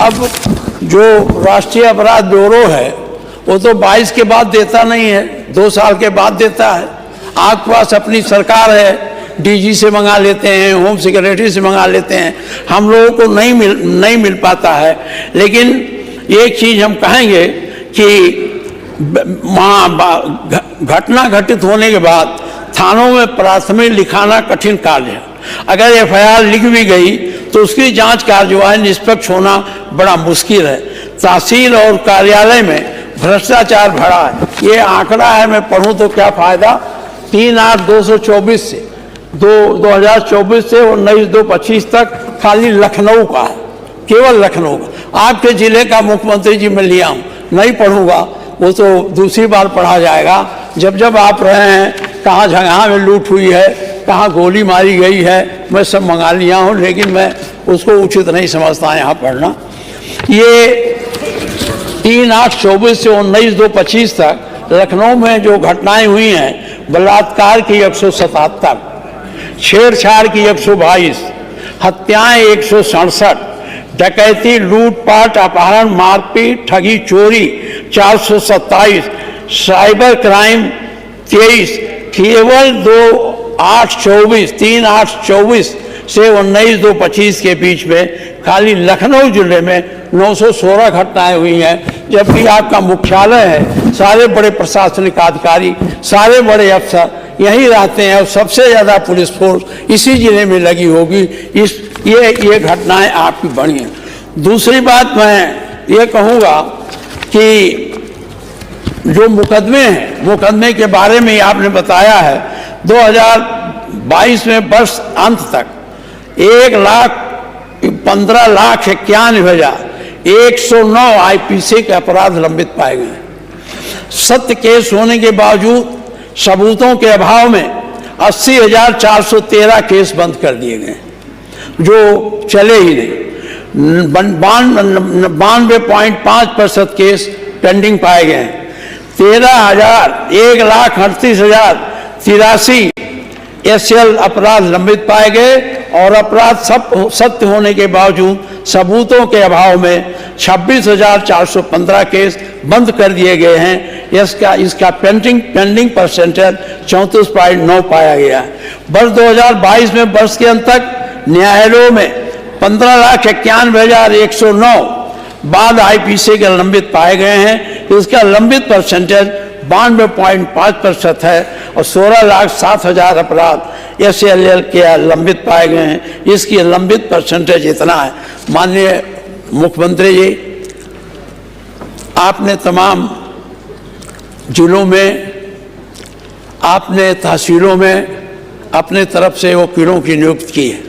अब जो राष्ट्रीय अपराध ब्यूरो है वो तो 22 के बाद देता नहीं है, 2 साल के बाद देता है। आपके पास अपनी सरकार है, डीजी से मंगा लेते हैं, होम सेक्रेटरी से मंगा लेते हैं, हम लोगों को नहीं मिल पाता है। लेकिन एक चीज़ हम कहेंगे कि घटना घटित होने के बाद थानों में प्राथमिक लिखाना कठिन कार्य है। अगर एफआईआर लिख भी गई तो उसकी जांच कार्यवाही निष्पक्ष होना बड़ा मुश्किल है। तहसील और कार्यालय में भ्रष्टाचार भरा है। ये आंकड़ा है, मैं पढ़ूं तो क्या फायदा। 3/8/2024 से 2024 से 19/2/25 तक खाली लखनऊ का है, केवल लखनऊ का। आपके जिले का मुख्यमंत्री जी मैं लिया हूँ, नहीं पढ़ूंगा, वो तो दूसरी बार पढ़ा जाएगा। जब जब आप रहे हैं, कहाँ जगह में लूट हुई है, कहाँ गोली मारी गई है, मैं सब मंगा लिया हूँ, लेकिन मैं उसको उचित नहीं समझता यहाँ पढ़ना। ये 3/8/24 से 19/2/25 तक लखनऊ में जो घटनाएं हुई हैं, बलात्कार की 177, छेड़छाड़ की 122, हत्याएं 167, डकैती, लूटपाट, अपहरण, मारपीट, ठगी, चोरी 427, साइबर क्राइम 23, केवल 3/8/24 से 19/2/25 के बीच में खाली लखनऊ जिले में 916 घटनाएं हुई हैं। जबकि आपका मुख्यालय है, सारे बड़े प्रशासनिक अधिकारी, सारे बड़े अफसर यहीं रहते हैं और सबसे ज़्यादा पुलिस फोर्स इसी जिले में लगी होगी। ये घटनाएं आपकी बढ़ी हैं। दूसरी बात मैं ये कहूँगा कि जो मुकदमे हैं, मुकदमे के बारे में आपने बताया है, 2022 में वर्ष अंत तक 1,15,91,109 आईपीसी के अपराध लंबित पाए गए। सत्य केस होने के बावजूद सबूतों के अभाव में 80,413 केस बंद कर दिए गए जो चले ही नहीं। 92.5% केस पेंडिंग पाए गए हैं। 1,38,083 एसएल अपराध लंबित पाए गए और अपराध सत्य होने के बावजूद सबूतों के अभाव में 26,415 केस बंद कर दिए गए हैं। इसका पेंडिंग परसेंटेज 34.9 पाया गया है। वर्ष 2022 में वर्ष के अंत तक न्यायालयों में 15,91,109 बाद आईपीसी के लंबित पाए गए हैं। इसका लंबित परसेंटेज 92.5% है और 16,07,000 अपराध एसएलएल के लंबित पाए गए हैं। इसकी लंबित परसेंटेज इतना है। माननीय मुख्यमंत्री जी, आपने तमाम जिलों में, आपने तहसीलों में अपने तरफ से वकीलों की नियुक्ति की है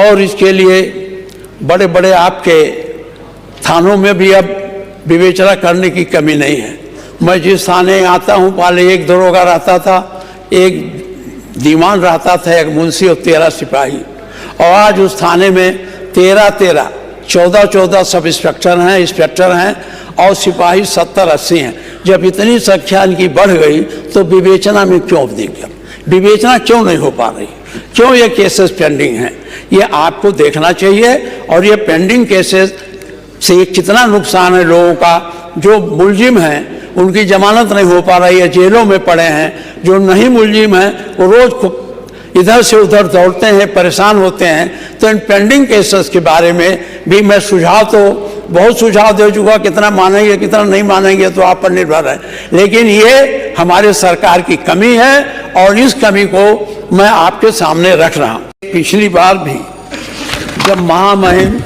और इसके लिए बड़े बड़े आपके थानों में भी अब विवेचना करने की कमी नहीं है। मैं जिस थाने आता हूँ, पहले एक दरोगा रहता था, एक दीवान रहता था, एक मुंशी और 13 सिपाही, और आज उस थाने में 14 सब इंस्पेक्टर हैं, इंस्पेक्टर हैं और सिपाही 70-80 हैं। जब इतनी संख्या इनकी बढ़ गई तो विवेचना में क्यों दिक्कत, विवेचना क्यों नहीं हो पा रही, क्यों ये केसेस पेंडिंग हैं, ये आपको देखना चाहिए। और ये पेंडिंग केसेस से कितना नुकसान है लोगों का। जो मुलजिम हैं उनकी जमानत नहीं हो पा रही है, जेलों में पड़े हैं। जो नहीं मुलजिम हैं वो रोज इधर से उधर दौड़ते हैं, परेशान होते हैं। तो इन पेंडिंग केसेस के बारे में भी मैं बहुत सुझाव दे चुका। कितना मानेंगे कितना नहीं मानेंगे तो आप पर निर्भर है, लेकिन ये हमारे सरकार की कमी है और इस कमी को मैं आपके सामने रख रहा हूँ। पिछली बार भी जब महामहिम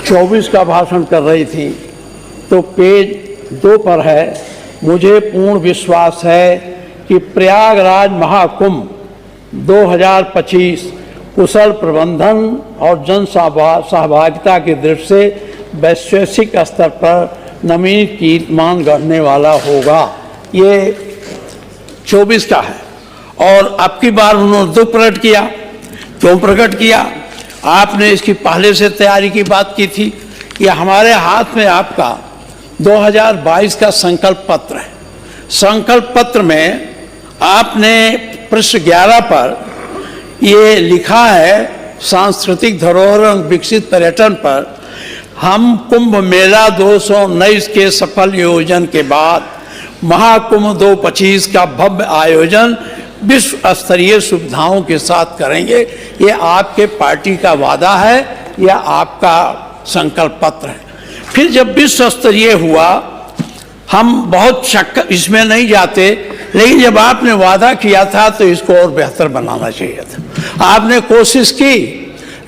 24 का भाषण कर रही थी तो पेज 2 पर है, मुझे पूर्ण विश्वास है कि प्रयागराज महाकुंभ 2025 कुशल प्रबंधन और जन सहभागिता की दृष्टि से वैश्विक स्तर पर नवीन कीर्तिमान गढ़ने वाला होगा। ये 24 का है और अब की बार उन्होंने दुख प्रकट किया। क्यों प्रकट किया? आपने इसकी पहले से तैयारी की बात की थी कि हमारे हाथ में आपका 2022 का संकल्प पत्र है। संकल्प पत्र में आपने पृष्ठ 11 पर ये लिखा है, सांस्कृतिक धरोहर और विकसित पर्यटन पर हम कुंभ मेला 219 के सफल आयोजन के बाद महाकुंभ 2025 का भव्य आयोजन विश्व स्तरीय सुविधाओं के साथ करेंगे। ये आपके पार्टी का वादा है या आपका संकल्प पत्र है। फिर जब विश्व स्तरीय हुआ, हम बहुत शक इसमें नहीं जाते, लेकिन जब आपने वादा किया था तो इसको और बेहतर बनाना चाहिए था। आपने कोशिश की,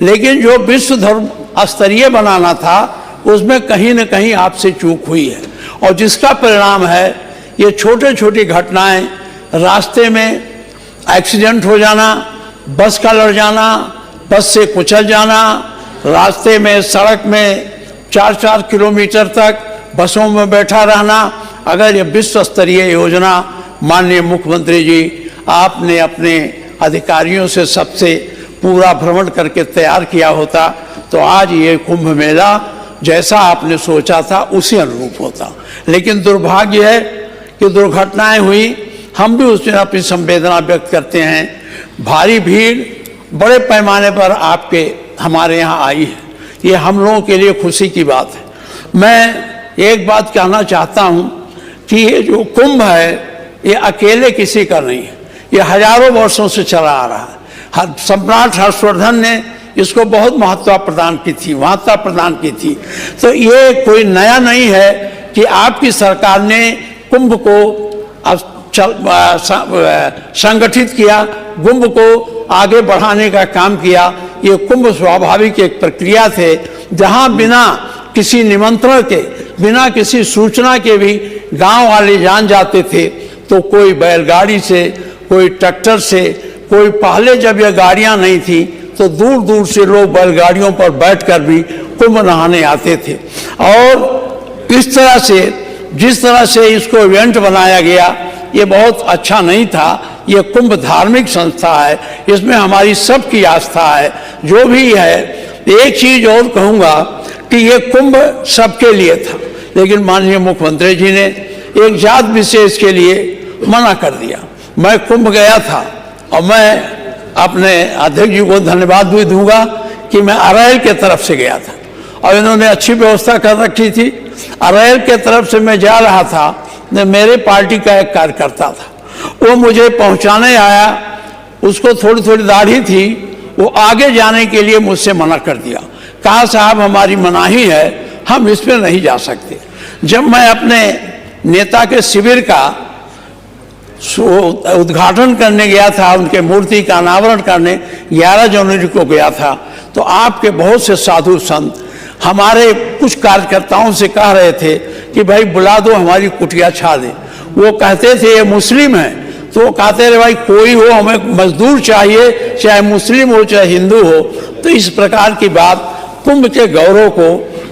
लेकिन जो विश्व धर्म स्तरीय बनाना था उसमें कहीं न कहीं आपसे चूक हुई है, और जिसका परिणाम है ये छोटे छोटी घटनाएं, रास्ते में एक्सीडेंट हो जाना, बस का लड़ जाना, बस से कुचल जाना, रास्ते में सड़क में 4-4 किलोमीटर तक बसों में बैठा रहना। अगर ये विश्व स्तरीय योजना माननीय मुख्यमंत्री जी आपने अपने अधिकारियों से सबसे पूरा भ्रमण करके तैयार किया होता तो आज ये कुंभ मेला जैसा आपने सोचा था उसी अनुरूप होता। लेकिन दुर्भाग्य है कि दुर्घटनाएं हुई, हम भी उसमें अपनी संवेदना व्यक्त करते हैं। भारी भीड़ बड़े पैमाने पर आपके हमारे यहाँ आई है, ये हम लोगों के लिए खुशी की बात है। मैं एक बात कहना चाहता हूँ कि ये जो कुंभ है ये अकेले किसी का नहीं है, ये हजारों वर्षों से चला आ रहा है। सम्राट हर्षवर्धन ने इसको बहुत महत्व प्रदान की थी। तो ये कोई नया नहीं है कि आपकी सरकार ने कुंभ को संगठित किया, कुंभ को आगे बढ़ाने का काम किया। ये कुंभ स्वाभाविक एक प्रक्रिया थे, जहाँ बिना किसी निमंत्रण के, बिना किसी सूचना के भी गांव वाले जान जाते थे। तो कोई बैलगाड़ी से, कोई ट्रैक्टर से, कोई पहले जब ये गाड़ियां नहीं थी तो दूर दूर से लोग बैलगाड़ियों पर बैठकर भी कुंभ नहाने आते थे। और इस तरह से, जिस तरह से इसको इवेंट बनाया गया, ये बहुत अच्छा नहीं था। ये कुंभ धार्मिक संस्था है, इसमें हमारी सबकी आस्था है। जो भी है, एक चीज और कहूँगा कि ये कुंभ सबके लिए था, लेकिन माननीय मुख्यमंत्री जी ने एक जात विशेष के लिए मना कर दिया। मैं कुंभ गया था और मैं अपने अध्यक्ष जी को धन्यवाद भी दूंगा कि मैं अरैल के तरफ से गया था और इन्होंने अच्छी व्यवस्था कर रखी थी। अरैल के तरफ से मैं जा रहा था, मेरे पार्टी का एक कार्यकर्ता था, वो मुझे पहुंचाने आया, उसको थोड़ी थोड़ी दाढ़ी थी, वो आगे जाने के लिए मुझसे मना कर दिया। कहा साहब हमारी मनाही है, हम इस पर नहीं जा सकते। जब मैं अपने नेता के शिविर का उद्घाटन करने गया था, उनके मूर्ति का अनावरण करने 11 जनवरी को गया था, तो आपके बहुत से साधु संत हमारे कुछ कार्यकर्ताओं से कह रहे थे कि भाई बुला दो, हमारी कुटिया छा दे। वो कहते थे ये मुस्लिम है, तो वो कहते रहे भाई कोई हो, हमें मजदूर चाहिए, चाहे मुस्लिम हो चाहे हिंदू हो। तो इस प्रकार की बात कुंभ के गौरव को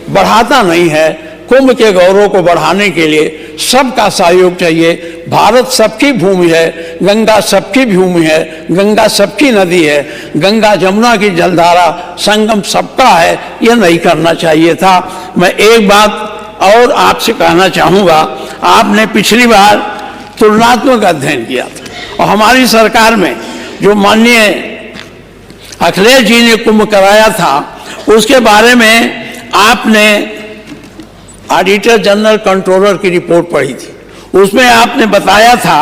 बढ़ाता नहीं है। कुंभ के गौरव को बढ़ाने के लिए सबका सहयोग चाहिए। भारत सबकी भूमि है, गंगा सबकी भूमि है, गंगा सबकी नदी है, गंगा जमुना की जलधारा संगम सबका है। यह नहीं करना चाहिए था। मैं एक बात और आपसे कहना चाहूँगा, आपने पिछली बार तुलनात्मक अध्ययन किया था और हमारी सरकार में जो माननीय अखिलेश जी ने कुंभ कराया था उसके बारे में आपने ऑडिटर जनरल कंट्रोलर की रिपोर्ट पढ़ी थी। उसमें आपने बताया था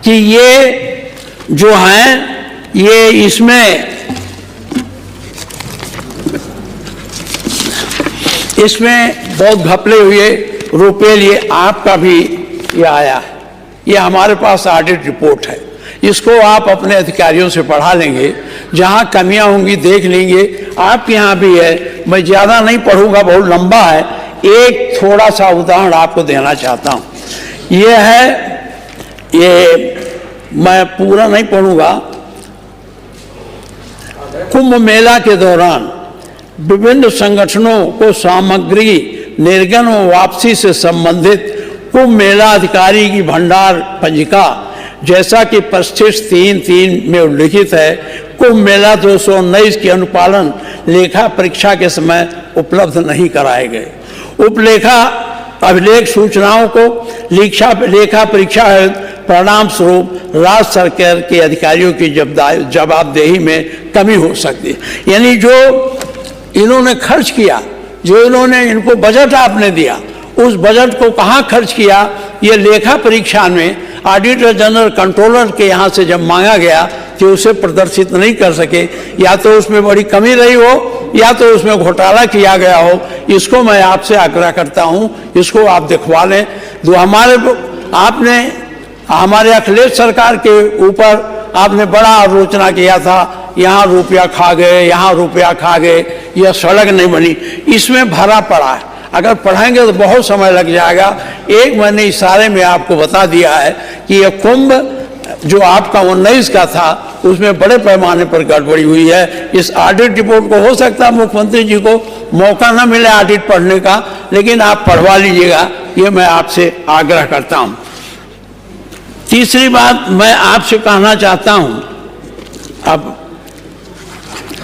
कि ये जो हैं ये इसमें बहुत घपले हुए रुपये लिए आपका भी ये आया है। ये हमारे पास ऑडिट रिपोर्ट है, इसको आप अपने अधिकारियों से पढ़ा लेंगे, जहाँ कमियां होंगी देख लेंगे। आपके यहाँ भी है, मैं ज़्यादा नहीं पढ़ूंगा, बहुत लंबा है। एक थोड़ा सा उदाहरण आपको देना चाहता हूँ। ये है, ये मैं पूरा नहीं पढ़ूंगा। कुंभ मेला के दौरान विभिन्न संगठनों को सामग्री निर्गम व वापसी से संबंधित कुंभ मेला अधिकारी की भंडार पंजिका, जैसा कि परिशिष्ट 3.3 में उल्लिखित है, कुंभ मेला 219 के अनुपालन लेखा परीक्षा के समय उपलब्ध नहीं कराए गए। उपलेखा अभिलेख सूचनाओं को लेखा परीक्षा परिणाम स्वरूप राज्य सरकार के अधिकारियों की जवाबदेही में कमी हो सकती है। यानी जो इन्होंने खर्च किया जो इन्होंने इनको बजट आपने दिया, उस बजट को कहाँ खर्च किया, ये लेखा परीक्षा में ऑडिटर जनरल कंट्रोलर के यहाँ से जब मांगा गया कि उसे प्रदर्शित नहीं कर सके, या तो उसमें बड़ी कमी रही हो या तो उसमें घोटाला किया गया हो। इसको मैं आपसे आग्रह करता हूँ, इसको आप दिखवा लें। आपने हमारे अखिलेश सरकार के ऊपर आपने बड़ा आलोचना किया था, यहाँ रुपया खा गए, यहाँ रुपया खा गए, यह सड़क नहीं बनी। इसमें भरा पड़ा है, अगर पढ़ाएंगे तो बहुत समय लग जाएगा। एक मैंने इशारे में आपको बता दिया है कि यह कुंभ जो आपका 19 का था उसमें बड़े पैमाने पर गड़बड़ी हुई है। इस ऑडिट रिपोर्ट को हो सकता है मुख्यमंत्री जी को मौका ना मिले ऑडिट पढ़ने का, लेकिन आप पढ़वा लीजिएगा, ये मैं आपसे आग्रह करता हूँ। तीसरी बात मैं आपसे कहना चाहता हूँ, अब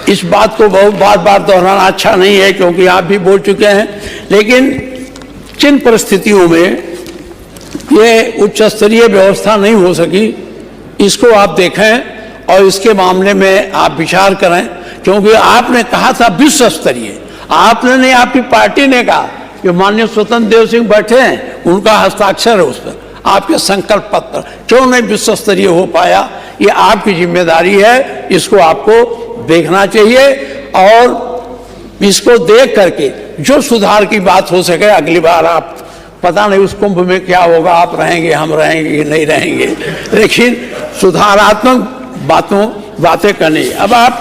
इस बात को बहुत बार दोहराना अच्छा नहीं है क्योंकि आप भी बोल चुके हैं, लेकिन जिन परिस्थितियों में ये उच्च स्तरीय व्यवस्था नहीं हो सकी, इसको आप देखें और इसके मामले में आप विचार करें। क्योंकि आपने कहा था विश्व स्तरीय, आपने नहीं, आपकी पार्टी ने कहा कि माननीय स्वतंत्र देव सिंह बैठे हैं, उनका हस्ताक्षर है उस पर, आपके संकल्प पत्र। क्यों नहीं विश्व स्तरीय हो पाया, ये आपकी जिम्मेदारी है, इसको आपको देखना चाहिए। और इसको देख करके जो सुधार की बात हो सके, अगली बार आप, पता नहीं उस कुंभ में क्या होगा, आप रहेंगे, हम रहेंगे, नहीं रहेंगे, लेकिन सुधारात्मक बातें करनी। अब आप